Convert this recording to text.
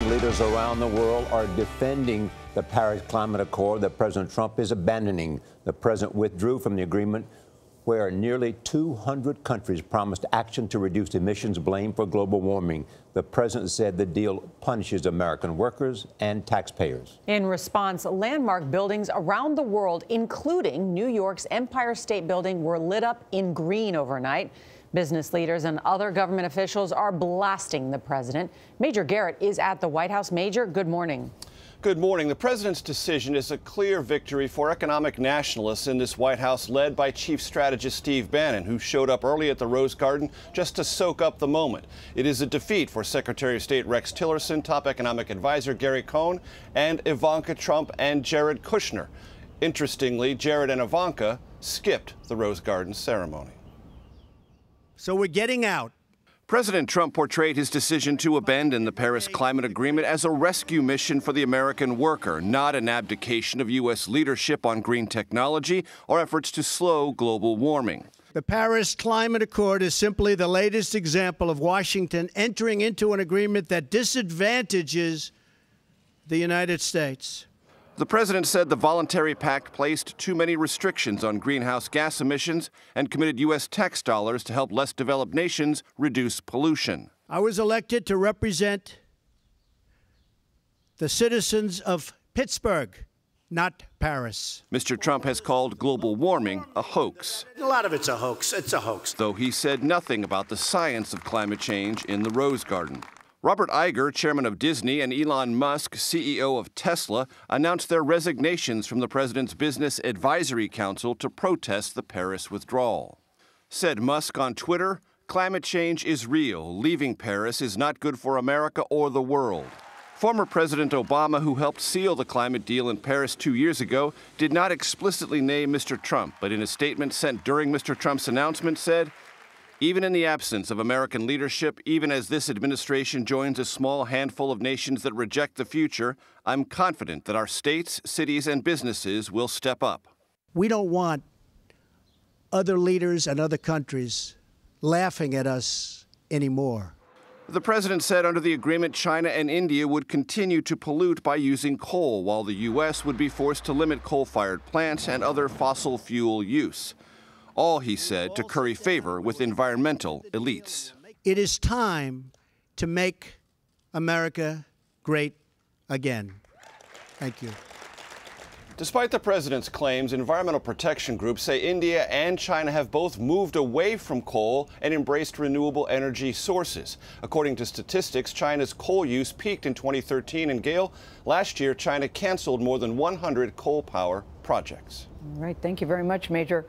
leaders around the world are defending the Paris Climate Accord that President Trump is abandoning. The president withdrew from the agreement where nearly 200 countries promised action to reduce emissions blamed for global warming. The president said the deal punishes American workers and taxpayers. In response, landmark buildings around the world, including New York's Empire State Building, were lit up in green overnight. Business leaders and other government officials are blasting the president. Major Garrett is at the White House. Major, good morning. Good morning. The president's decision is a clear victory for economic nationalists in this White House, led by Chief Strategist Steve Bannon, who showed up early at the Rose Garden just to soak up the moment. It is a defeat for Secretary of State Rex Tillerson, top economic advisor Gary Cohn, and Ivanka Trump and Jared Kushner. Interestingly, Jared and Ivanka skipped the Rose Garden ceremony. So we're getting out. President Trump portrayed his decision to abandon the Paris Climate Agreement as a rescue mission for the American worker, not an abdication of U.S. leadership on green technology or efforts to slow global warming. The Paris Climate Accord is simply the latest example of Washington entering into an agreement that disadvantages the United States. The president said the voluntary pact placed too many restrictions on greenhouse gas emissions and committed U.S. tax dollars to help less developed nations reduce pollution. I was elected to represent the citizens of Pittsburgh, not Paris. Mr. Trump has called global warming a hoax. A lot of it's a hoax. It's a hoax. Though he said nothing about the science of climate change in the Rose Garden. Robert Iger, chairman of Disney, and Elon Musk, CEO of Tesla, announced their resignations from the president's Business Advisory Council to protest the Paris withdrawal. Said Musk on Twitter, "Climate change is real. Leaving Paris is not good for America or the world." Former President Obama, who helped seal the climate deal in Paris 2 years ago, did not explicitly name Mr. Trump, but in a statement sent during Mr. Trump's announcement said, "Even in the absence of American leadership, even as this administration joins a small handful of nations that reject the future, I'm confident that our states, cities, and businesses will step up." We don't want other leaders and other countries laughing at us anymore. The president said under the agreement, China and India would continue to pollute by using coal, while the U.S. would be forced to limit coal-fired plants and other fossil fuel use. All, he said, to curry favor with environmental elites. It is time to make America great again. Thank you. Despite the president's claims, environmental protection groups say India and China have both moved away from coal and embraced renewable energy sources. According to statistics, China's coal use peaked in 2013, and Gayle, last year China canceled more than 100 coal power projects. All right, thank you very much, Major.